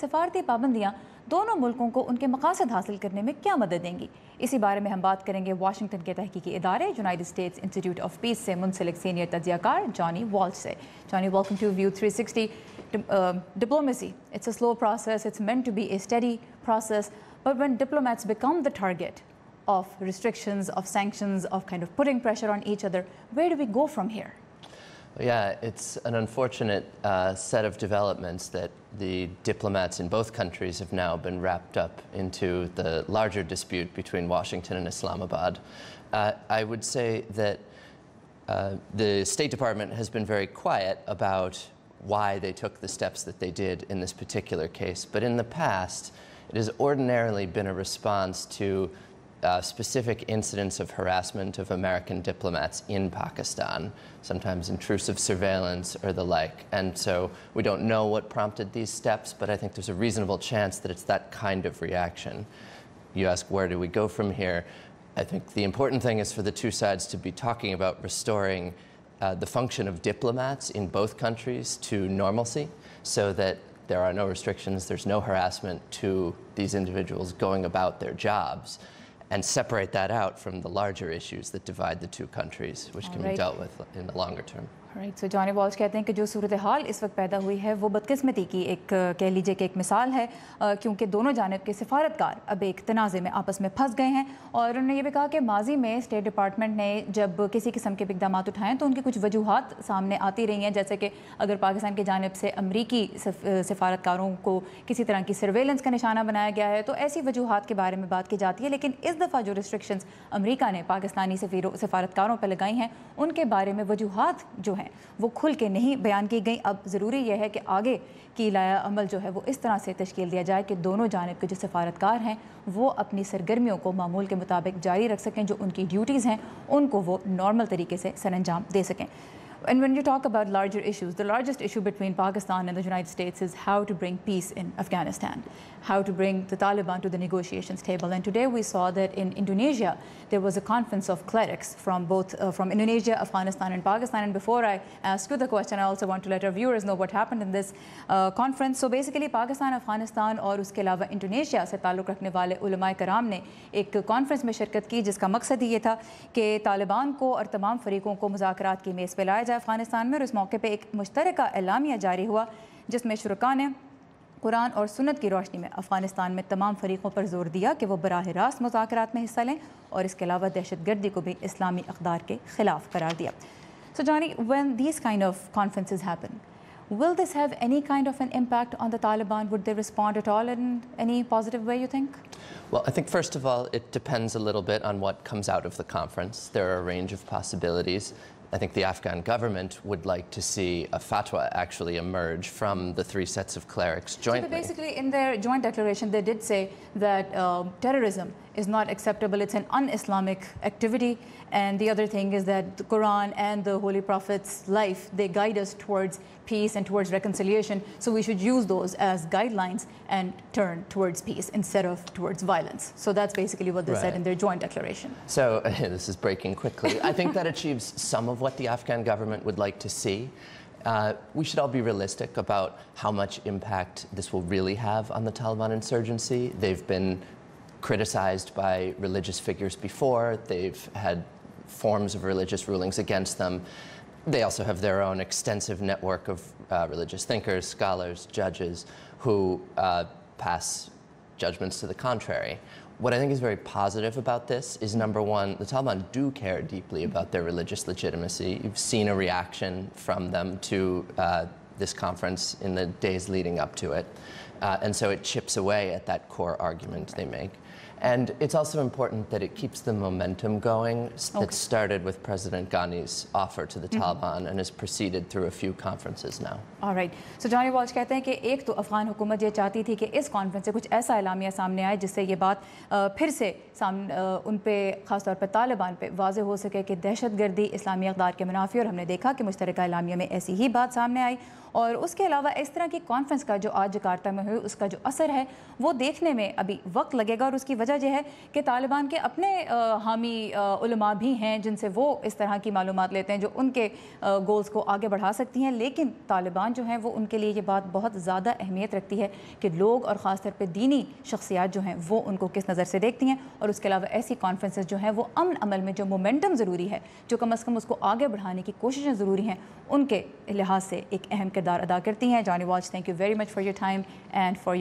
सफारती पाबंदियाँ दोनों मुल्कों को उनके मकासद हासिल करने में क्या मदद देंगी। इसी बारे में हम बात करेंगे वाशिंगटन के तहकीकी इदारे United States Institute of Peace से मुंसलिक सीनियर तज्जियाकार जॉनी वॉल्श से। Johnny, welcome to View 360। Diplomacy, it's a slow process, it's meant to be a steady process, but when diplomats become the target of restrictions, of sanctions, of kind of putting pressure on each other, where do we go from here? Yeah, it's an unfortunate set of developments that the diplomats in both countries have now been wrapped up into the larger dispute between Washington and Islamabad. I would say that the State Department has been very quiet about why they took the steps that they did in this particular case. But in the past, it has ordinarily been a response to specific incidents of harassment of American diplomats in Pakistan, sometimes intrusive surveillance or the like. And so we don't know what prompted these steps, but I think there's a reasonable chance that it's that kind of reaction. You ask, where do we go from here? I think the important thing is for the two sides to be talking about restoring the function of diplomats in both countries to normalcy so that there are no restrictions, there's no harassment to these individuals going about their jobs, and separate that out from the larger issues that divide the two countries, which can be dealt with in the longer term. Right, so Johnny Walsh कहते हैं कि जो सूरत हाल इस वक्त पैदा हुई है वो बदकिस्मती की एक कह लीजिए कि एक मिसाल है, क्योंकि दोनों जानिब के सिफारतकार अब एक तनाज़े में आपस में फंस गए हैं। और उन्होंने ये भी कहा कि माजी में स्टेट डिपार्टमेंट ने जब किसी किस्म के इक़दाम उठाएँ तो उनकी कुछ वजूहात सामने आती रही हैं, जैसे कि अगर पाकिस्तान की जानिब से अमरीकी सिफारतकारों को किसी तरह की सर्वेलेंस का निशाना बनाया गया है तो ऐसी वजूहात के बारे में बात की जाती है। लेकिन इस दफ़ा जो रिस्ट्रिक्शंस अमरीका ने पाकिस्तानी सिफारतकारों पर लगाई हैं उनके बारे में वजूहात जो हैं वो खुल के नहीं बयान की गई। अब ज़रूरी यह है कि आगे की लाया अमल जो है वो इस तरह से तश्कील दिया जाए कि दोनों जानिब के जो सिफारतकार हैं वो अपनी सरगर्मियों को मामूल के मुताबिक जारी रख सकें, जो उनकी ड्यूटीज़ हैं उनको वो नॉर्मल तरीके से सरअंजाम दे सकें। And when you talk about larger issues, the largest issue between Pakistan and the United States is how to bring peace in Afghanistan, how to bring the Taliban to the negotiations table. And today we saw that in Indonesia, there was a conference of clerics from both from Indonesia, Afghanistan and Pakistan. And before I ask you the question, I also want to let our viewers know what happened in this conference. So basically Pakistan, Afghanistan और उसके अलावा Indonesia से ताल्लुक़ रखने वाले उलमाए कराम ने एक कॉन्फ्रेंस में शिरकत की जिसका मकसद ये था कि तालिबान को और तमाम फरीकों को मुज़ाकरात की मेज़ पे लाया जाए अफ़गानिस्तान में। और इस मौके पे एक मुश्तरका एलामिया जारी हुआ जिसमें शुरका ने कुरान और सुन्नत की रोशनी में अफ़गानिस्तान में तमाम फरीकों पर जोर दिया कि वो बराह रास्त मुज़ाकरात में हिस्सा लें और इसके अलावा दहशतगर्दी को भी इस्लामी अक़दार के ख़िलाफ़ करार दिया। So Johnny, when these kind of conferences happen, will this have any kind of an impact on the Taliban? Would they respond at all in any positive way, you think? Well, I think first of all, it depends a little bit on what comes out of the conference. There are a range of possibilities. I think the Afghan government would like to see a fatwa actually emerge from the three sets of clerics jointly. So basically in their joint declaration, they did say that terrorism is not acceptable. It's an un-Islamic activity. And the other thing is that the Quran and the Holy Prophet's life, they guide us towards peace and towards reconciliation. So we should use those as guidelines and turn towards peace instead of towards violence. So that's basically what they said in their joint declaration. So this is breaking quickly. I think that achieves some of what the Afghan government would like to see. We should all be realistic about how much impact this will really have on the Taliban insurgency. They've been criticized by religious figures before. They've had forms of religious rulings against them. They also have their own extensive network of religious thinkers, scholars, judges who pass judgments to the contrary. What I think is very positive about this is, number one, the Taliban do care deeply about their religious legitimacy. You've seen a reaction from them to this conference in the days leading up to it. And so it chips away at that core argument they make. And it's also important that it keeps the momentum going that started with President Ghani's offer to the Taliban and has proceeded through a few conferences now. All right. So Johnny Walsh कहते हैं कि एक तो अफ़गान हुकूमत ये चाहती थी कि इस कॉन्फ्रेंस से कुछ ऐसा एलामिया सामने आए जिससे ये बात फिर से उन पे ख़ास तौर पर तालिबान पे वाज़े हो सके कि दहशतगर्दी इस्लामी अक़दार के मुनाफ़ी, और हमने देखा कि मुश्तरका एलामिया में ऐसी ही बात सामने आई। और उसके अलावा इस तरह की कॉन्फ्रेंस का जो आज जकार्ता में हुई उसका जो असर है वो देखने में अभी वक्त लगेगा। और उसकी वजह यह है कि तालिबान के अपने हामी उलमा भी हैं जिनसे वो इस तरह की मालूमात लेते हैं जो उनके गोल्स को आगे बढ़ा सकती हैं। लेकिन तालिबान जो हैं वो उनके लिए ये बात बहुत ज़्यादा अहमियत रखती है कि लोग और ख़ासतौर पर दीनी शख्सियात जो हैं वो उनको किस नज़र से देखती हैं। और उसके अलावा ऐसी कॉन्फ्रेंसेस जो हैं वो अमन अमल में जो मोमेंटम ज़रूरी है, जो कम अज़ कम उसको आगे बढ़ाने की कोशिशें ज़रूरी हैं, उनके लिहाज से एक अहम किरदार अदा करती हैं। Johnny watch, thank you very much for your time and for